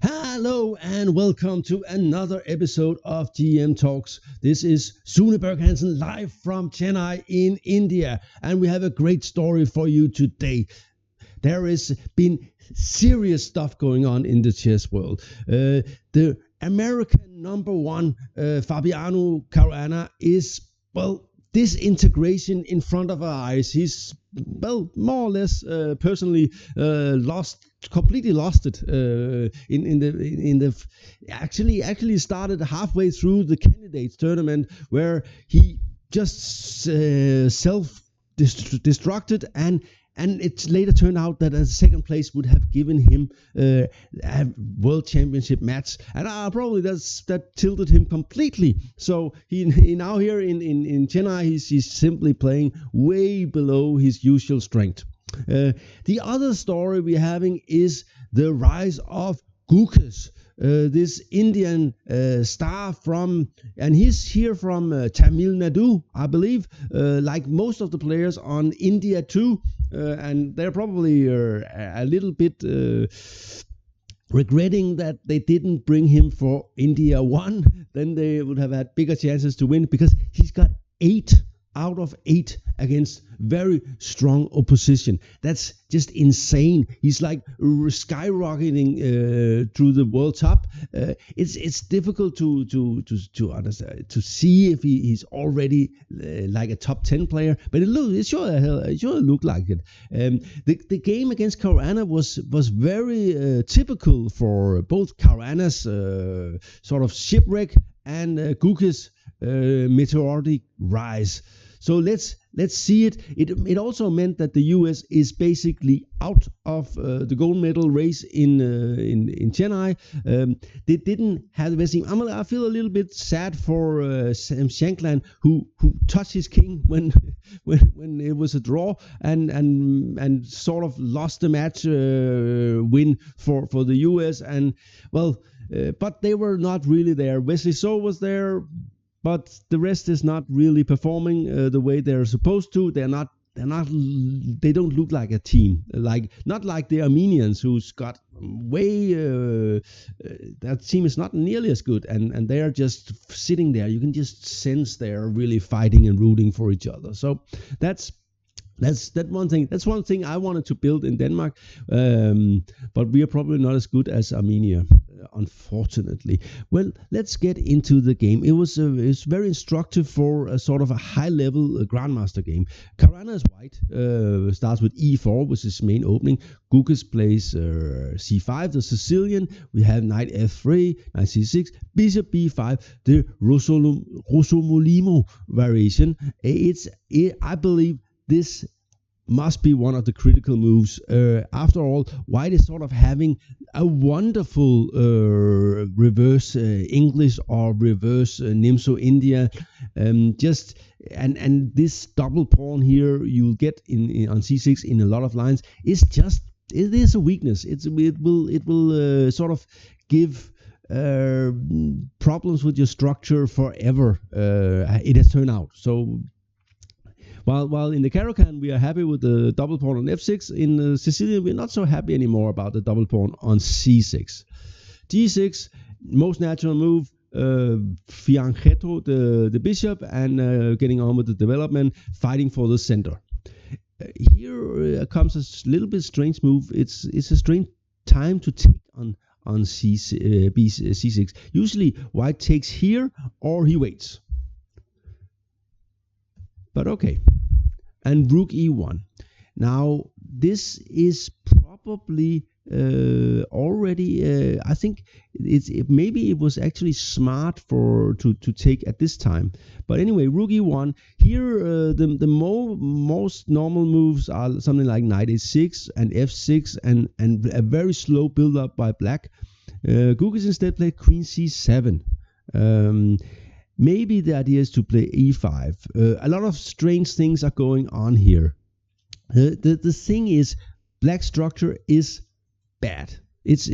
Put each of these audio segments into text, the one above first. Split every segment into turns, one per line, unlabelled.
Hello and welcome to another episode of GM Talks. This is Sune Berg-Hansen live from Chennai in India, and we have a great story for you today. There has been serious stuff going on in the chess world. The American number one, Fabiano Caruana, is, disintegration in front of our eyes. He's, more or less personally completely lost it actually started halfway through the candidates tournament where he just self-destructed and it later turned out that a second place would have given him a world championship match, and probably that tilted him completely. So he now here in Chennai, he's simply playing way below his usual strength. The other story we're having is the rise of Gukesh, this Indian star and he's here from Tamil Nadu, I believe, like most of the players on India too, and they're probably a little bit regretting that they didn't bring him for India 1. Then they would have had bigger chances to win, because he's got 8 out of 8 against very strong opposition. That's just insane. He's like skyrocketing through the world top. It's difficult to understand, to see if he's already like a top 10 player, but it sure looked like it. The game against Caruana was very typical for both Caruana's sort of shipwreck and Gukesh's meteoric rise. So let's see it. It also meant that the US is basically out of the gold medal race in Chennai. They didn't have the best team. I feel a little bit sad for Sam Shankland, who touched his king when it was a draw and sort of lost the match win for the US. And but they were not really there. Wesley So was there, but the rest is not really performing the way they're supposed to. They don't look like a team, not like the Armenians, who's got way that team is not nearly as good, and they're just sitting there. You can just sense they're really fighting and rooting for each other. So that's one thing. That's one thing I wanted to build in Denmark, but we are probably not as good as Armenia, unfortunately. Well, let's get into the game. It's very instructive for a sort of a high-level grandmaster game. Caruana is white, starts with e4, which is his main opening. Gukesh plays c5, the Sicilian. We have knight f3, knight c6, bishop b5, the Rosomolimo variation. I believe this must be one of the critical moves. After all, white is sort of having a wonderful reverse English or reverse Nimzo India. And this double pawn here you'll get on c6 in a lot of lines is it is a weakness. It will sort of give problems with your structure forever. It has turned out so. While in the Caro-Kann we are happy with the double pawn on f6, in the Sicilian we're not so happy anymore about the double pawn on c6. d6, most natural move, fianchetto the bishop, and getting on with the development, fighting for the center. Here comes a little bit strange move. It's a strange time to take on c6. Usually white takes here or he waits. But okay. And rook e1. Now, this is probably already, I think maybe it was actually smart to take at this time. But anyway, rook e1. Here, the most normal moves are something like knight a6 and f6 and a very slow build-up by black. Gukesh instead played queen c7. Maybe the idea is to play e5. A lot of strange things are going on here. The thing is, black structure is bad. It's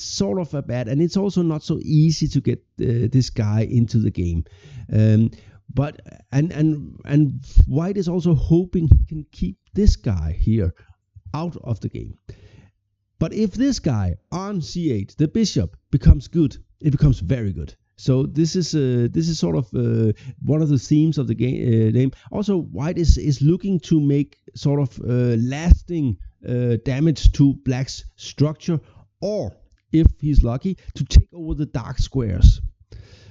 sort of a bad, and it's also not so easy to get this guy into the game. But white is also hoping he can keep this guy here out of the game. But if this guy on c8, the bishop, becomes good, it becomes very good. So this is sort of one of the themes of the game. Also, white is looking to make sort of lasting damage to black's structure, or if he's lucky, to take over the dark squares.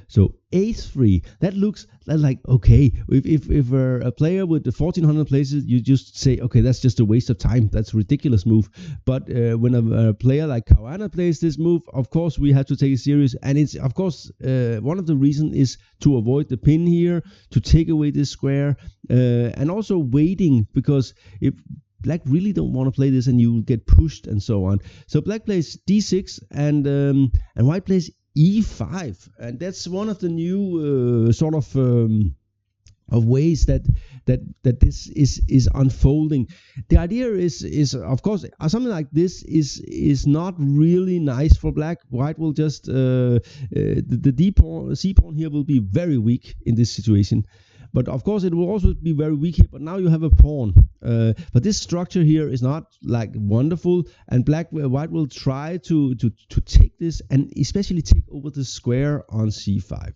So a3, that looks like, okay, if a player with the 1400 places, you just say, okay, that's just a waste of time. That's a ridiculous move. But when a player like Caruana plays this move, of course, we have to take it serious. And it's, of course, one of the reasons is to avoid the pin here, to take away this square, and also waiting, because if black really don't want to play this and you will get pushed and so on. So black plays d6 and white plays e5, and that's one of the new sort of ways that this is unfolding. The idea is of course something like this is not really nice for black. White will just the d pawn, c pawn here will be very weak in this situation. But of course, it will also be very weak here. But now you have a pawn. But this structure here is not like wonderful. And white will try to take this and especially take over the square on c5,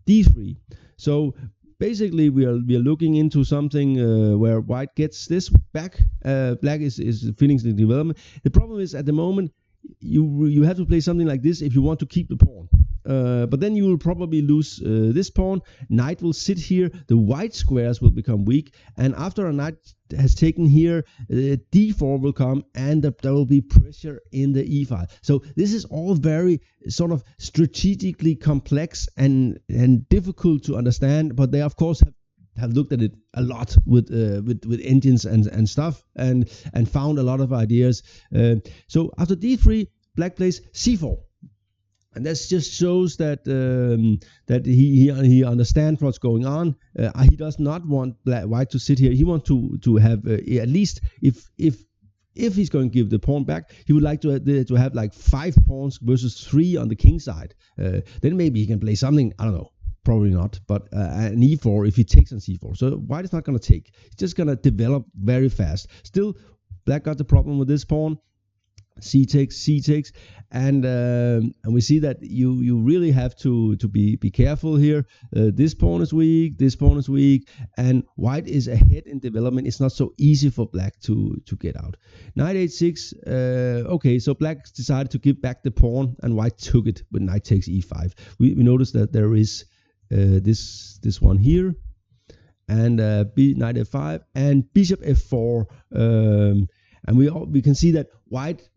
d3. So basically, we are looking into something where white gets this back. Black is finishing the development. The problem is at the moment you have to play something like this if you want to keep the pawn. But then you will probably lose this pawn. Knight will sit here. The white squares will become weak. And after a knight has taken here, d4 will come, and there will be pressure in the e file. So this is all very sort of strategically complex and difficult to understand. But they of course have looked at it a lot with engines and stuff, and found a lot of ideas. So after d3, black plays c4. And that just shows that he understands what's going on. He does not want white to sit here. He wants to have at least if he's going to give the pawn back, he would like to have like 5 pawns versus 3 on the king side. Then maybe he can play something, I don't know, probably not, but an e4 if he takes on c4. So white is not going to take. He's just going to develop very fast. Still, black got the problem with this pawn. C takes, and we see that you really have to be careful here. This pawn is weak, and white is ahead in development. It's not so easy for black to get out. Knight h6. Okay, so black decided to give back the pawn, and white took it with knight takes e5. We notice that there is this one here, and knight f5 and bishop f4, and we can see that white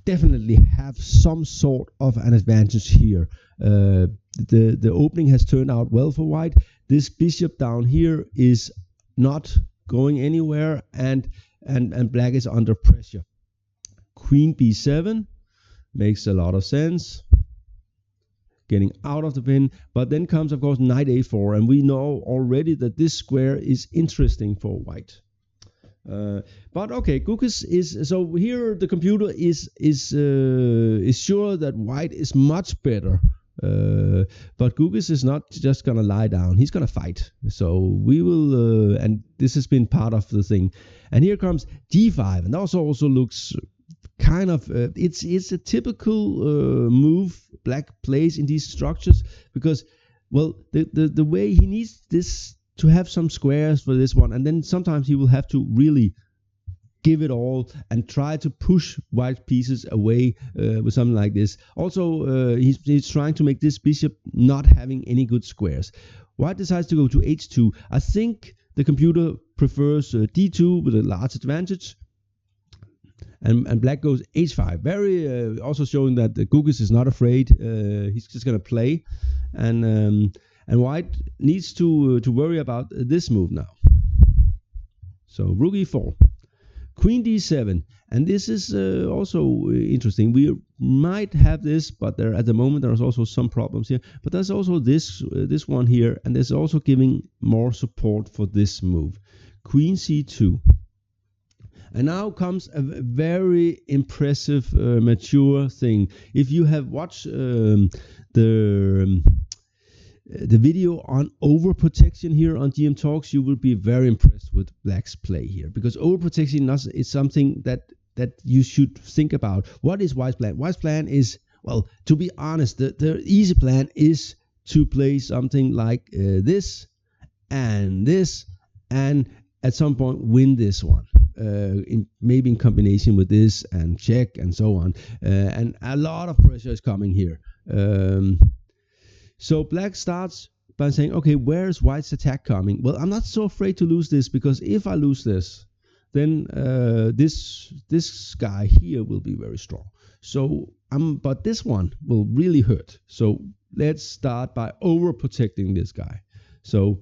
definitely have some sort of an advantage here. The opening has turned out well for white. This bishop down here is not going anywhere, and black is under pressure. Queen b7 makes a lot of sense, getting out of the pin. But then comes, of course, knight a4, and we know already that this square is interesting for white. But okay, Gukesh is, so here the computer is sure that white is much better. But Gukesh is not just gonna lie down; he's gonna fight. So we will, and this has been part of the thing. And here comes g5, and that also looks kind of it's a typical move black plays in these structures, because, well, the way he needs this to have some squares for this one, and then sometimes he will have to really give it all and try to push white pieces away with something like this. Also, he's trying to make this bishop not having any good squares. White decides to go to h2. I think the computer prefers d2 with a large advantage, and black goes h5. Very also showing that Gukesh is not afraid. He's just gonna play, and white needs to worry about this move now. So rook e4, queen d7, and this is also interesting. We might have this, but at the moment there's also some problems here. But there's also this one here, and there's also giving more support for this move. Queen c2. And now comes a very impressive, mature thing. If you have watched the video on overprotection here on GM Talks, you will be very impressed with black's play here, because overprotection is something that that you should think about. What is White's plan? White's plan is, well, to be honest, the easy plan is to play something like this, and at some point win this one. Maybe in combination with this and check and so on. And a lot of pressure is coming here. So black starts by saying, okay, where's White's attack coming? Well, I'm not so afraid to lose this, because if I lose this, then this guy here will be very strong. So but this one will really hurt. So let's start by overprotecting this guy. So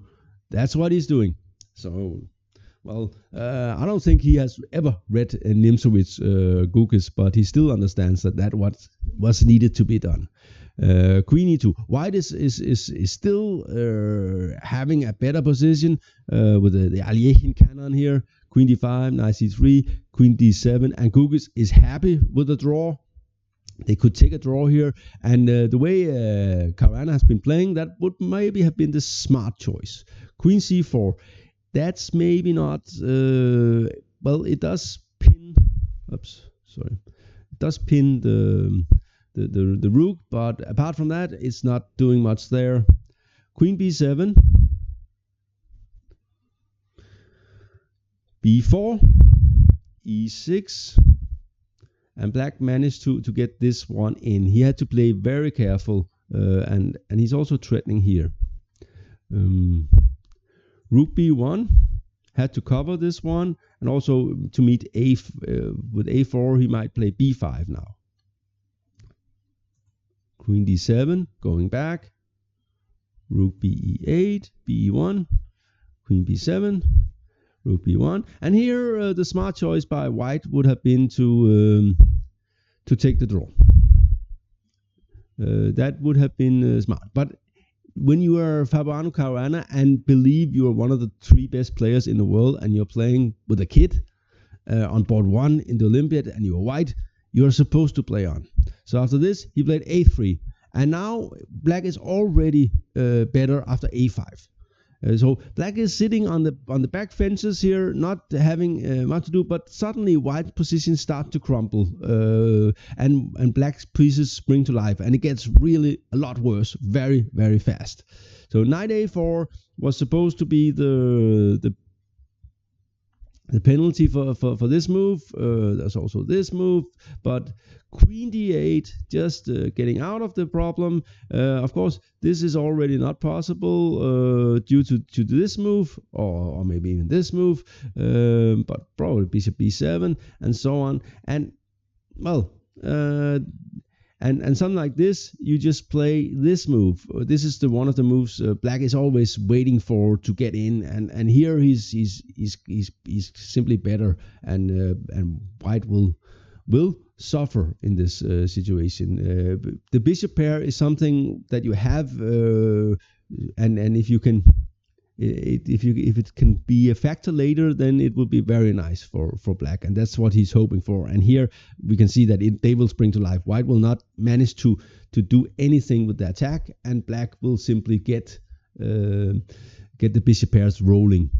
that's what he's doing. So, well, I don't think he has ever read Nimzowitsch Gukesh, but he still understands that was needed to be done. Queen e2. White is still having a better position with the Aljechin cannon here. Queen d5, knight c3, queen d7, and Gukesh is happy with the draw. They could take a draw here, and the way Caruana has been playing, that would maybe have been the smart choice. Queen c4, that's maybe not. Well, it does pin. It does pin the rook, but apart from that, it's not doing much there. Queen b7, b4, e6, and black managed to get this one in. He had to play very careful, and he's also threatening here. Rook b1 had to cover this one, and also to meet with a4, he might play b5 now. Queen d7, going back. Rook be8, be1, queen b7, rook b1. And here the smart choice by White would have been to take the draw. That would have been smart. But when you are Fabiano Caruana and believe you are one of the 3 best players in the world, and you're playing with a kid on board 1 in the Olympiad, and you're White, you're supposed to play on. So after this, he played a3. And now black is already better after a5. So black is sitting on the back fences here, not having much to do, but suddenly White's positions start to crumble, and black's pieces spring to life, and it gets really a lot worse very, very fast. So knight a4 was supposed to be the penalty for this move. There's also this move, but queen d8 just getting out of the problem. Of course, this is already not possible due to this move, or maybe even this move, but probably bishop b7 and so on. And well, and something like this, you just play this move. This is one of the moves black is always waiting for to get in, and here he's simply better, and White will suffer in this situation. The bishop pair is something that you have, and if you can. If it can be a factor later, then it will be very nice for black, and that's what he's hoping for. And here we can see that they will spring to life. White will not manage to do anything with the attack, and black will simply get the bishop pairs rolling.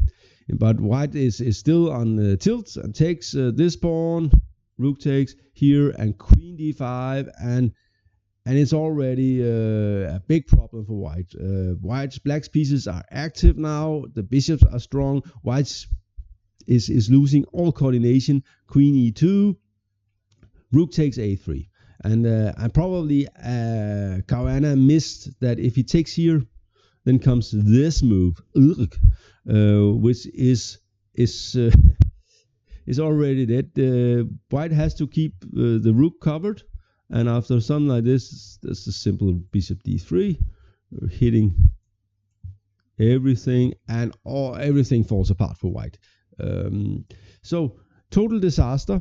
But White is still on tilt and takes this pawn. Rook takes here, and queen d5, and it's already a big problem for White. Black's pieces are active now. The bishops are strong. White's is losing all coordination. Queen e2. Rook takes a3. And probably Caruana missed that if he takes here, then comes this move, which is already dead. White has to keep the rook covered. And after something like this, that's a simple bishop d3, hitting everything, and everything falls apart for White. So total disaster.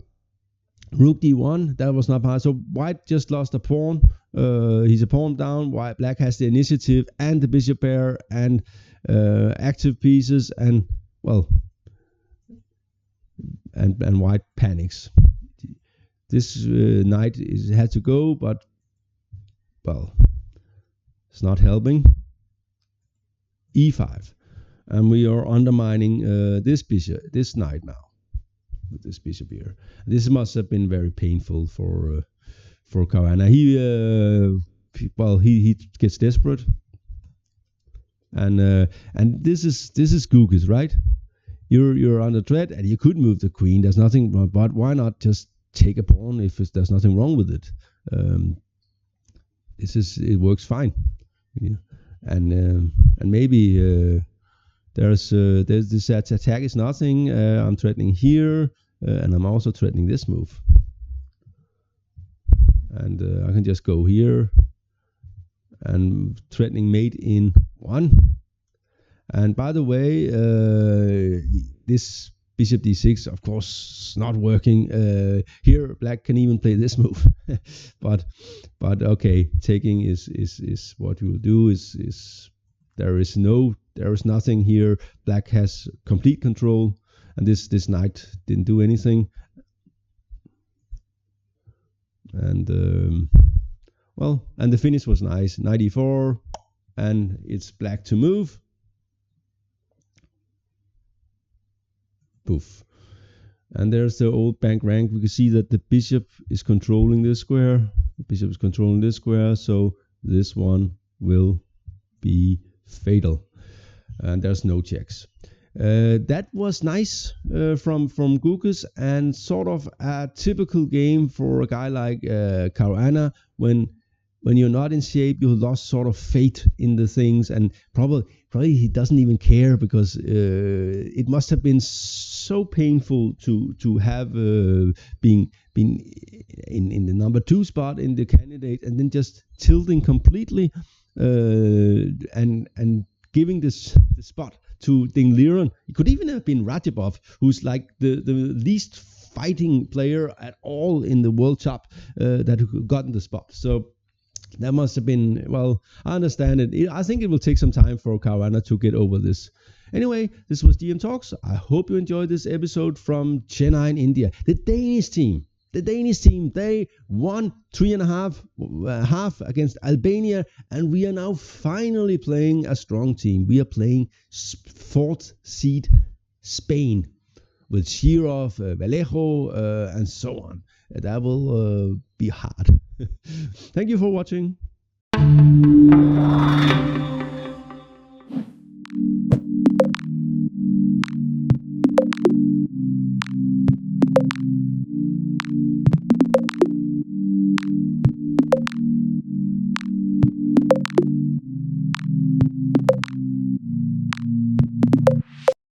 Rook d1, that was not hard. So White just lost a pawn. He's a pawn down. Black has the initiative and the bishop pair and active pieces, and well, and White panics. This knight had to go, but well, it's not helping. e5, and we are undermining this bishop, this knight now. with this bishop here. This must have been very painful for Caruana. He gets desperate, and this is Gukesh, right? You're under threat, and you could move the queen. There's nothing, but why not just take a pawn if there's nothing wrong with it? It works fine, and maybe there's this attack is nothing. I'm threatening here, and I'm also threatening this move, and I can just go here and threatening mate in 1. And by the way, this bishop d6, of course, not working. Here, black can even play this move, but okay, taking is what we will do. There is nothing here. Black has complete control, and this knight didn't do anything. And and the finish was nice. Knight e4, and it's black to move. Poof. And there's the old bank rank. We can see that the bishop is controlling this square. The bishop is controlling this square, so this one will be fatal. And there's no checks. That was nice from Gukesh, and sort of a typical game for a guy like Caruana. When you're not in shape, you lost sort of faith in the things, and probably he doesn't even care, because it must have been so painful to have been in the number 2 spot in the candidate, and then just tilting completely and giving the spot to Ding Liren. It could even have been Rajabov, who's like the least fighting player at all in the World Cup that gotten the spot. So that must have been, well, I understand it. I think it will take some time for Caruana to get over this. Anyway, this was DM Talks. I hope you enjoyed this episode from Chennai in India. The Danish team, they won 3.5 against Albania, and we are now finally playing a strong team. We are playing 4th seed Spain with Shirov, Vallejo, and so on. That will be hard. Thank you for watching.